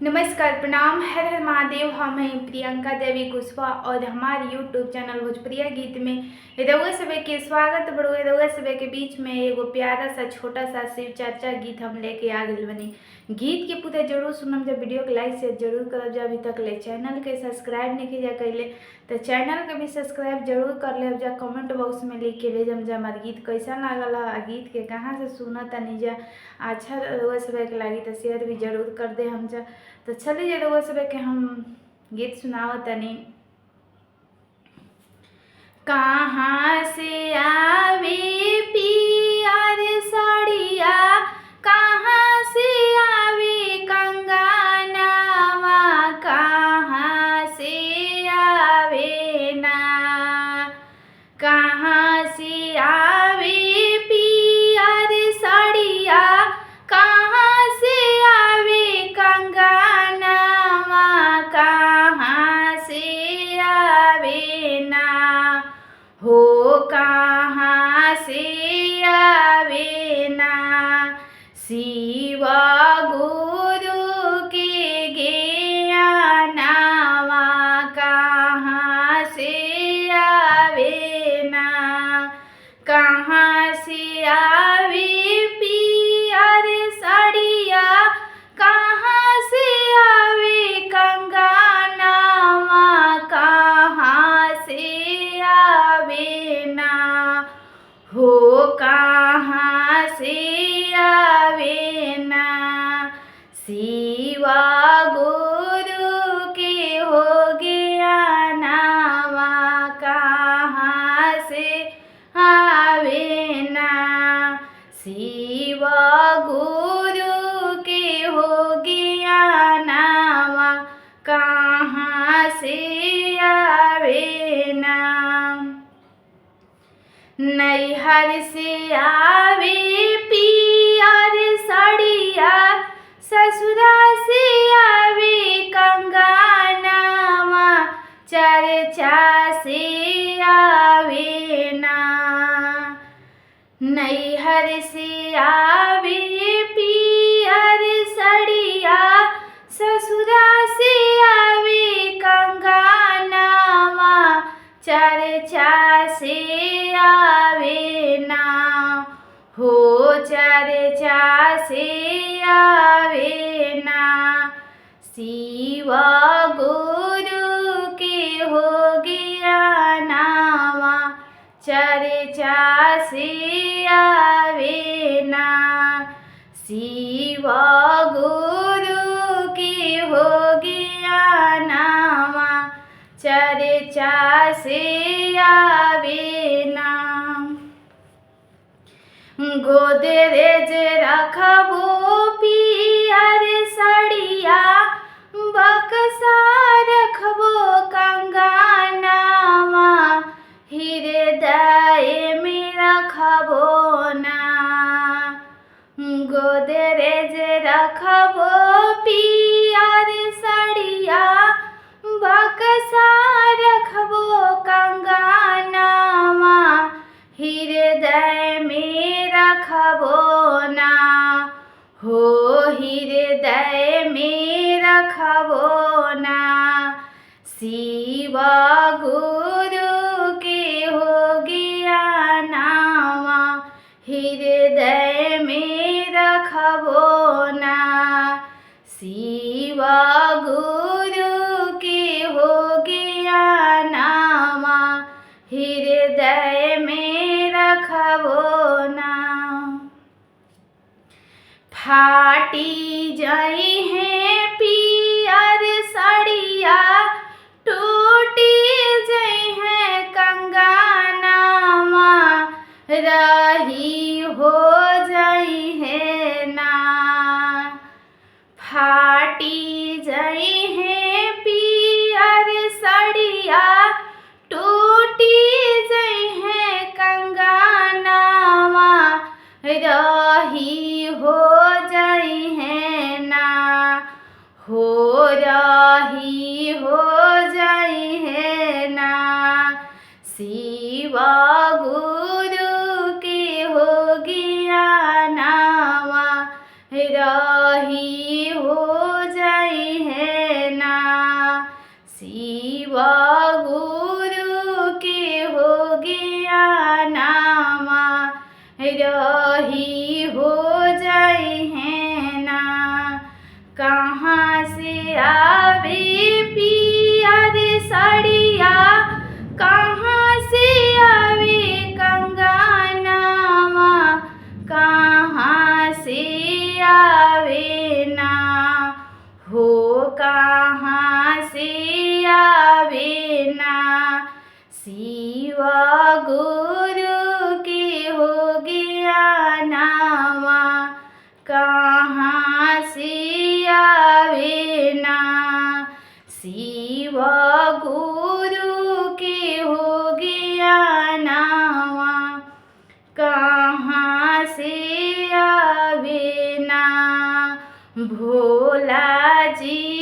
नमस्कार, प्रणाम, हर हर महादेव। हम हैं प्रियंका देवी कुशवाहा और हमारे यूट्यूब चैनल भोजपुरिया गीत में रउआ सभे के स्वागत बड़ुए। रउआ सभे के बीच में एगो प्यारा सा छोटा सा शिव चर्चा गीत हम लेके आ गए बनी। गीत के पूरा जरूर सुनम, जब वीडियो के लाइक शेयर जरूर करब। जब अभी तक ले चैनल के सब्सक्राइब नहीं किया कैले तो चैनल के भी सब्सक्राइब जरूर कर ले। जा कमेंट बॉक्स में लिख के भेजम जा हमारे गीत कैसा लागल है, गीत के कहाँ से सुना तनी जा अच्छा रउआ सभे के लगी तो शेयर भी जरूर कर दे हम जा। तो चलिए रउआ सभे के हम गीत सुनावत तनी। कहाँ से आवे पियर साड़िया, कहाँ से आवे कंगनवा, कहाँ से आवे ना, कहाँ से आवे पियर साड़िया, कहाँ से आवे कंगनवा, कहाँ से आवे ना हो, कहाँ से आवे ना। शिव गुरु के ज्ञानवा कहाँ से आवे ना, कहाँ से आवे पियर साड़िया, कहाँ से आवे कंगनवा, कहाँ से आवे ना हो, कहाँ से आवे ना। शिव गुरु के हो ज्ञानवा कहाँ से आवे ना, शिव गुरु के हो ज्ञानवा कहाँ से आवे ना। नैहर से आवे पियर साड़िया, ससुरा से आवे कंगनवा, चर्चा से आवे ना। नैहर से आवे पियर साड़िया, ससुरा से आवे कंगनवा, चर्चा से आवे ना हो, चर्चा से आवे ना। शिव गुरु के हो ज्ञानवा, चर्चा से आवे ना। शिव गुरु के हो ज्ञानवा, चर्चा से आवे ना। गोदरेज रखबो पियर साड़िया, बक्सा रखबो कंगनवा, हृदय में रखबो ना। गोदरेज रखबो पियर साड़िया, बक्सा रखबो कंगनवा, हृदय में रखबो ना हो, हृदय में रखबो ना। शिव गुरु के हो ज्ञानवा, हृदय में रखबो ना। शिव गुरु के हो ज्ञानवा, हृदय में रखबो ना। फाटी जाई है पियर साड़िया, टूटी जाई है कंगनवा, रही हो जाई है ना। फाटी जाई है पियर साड़िया, टूटी जाई है कंगनवा, रही हो जाई है ना हो, रही हो जाई है ना। शिव गुरु के हो ज्ञानवा, रही हो जाई गुरु के हो गया नावा, कहाँ से आवे ना। शिव गुरु के हो गया नावा, कहाँ से आवे ना। भोला जी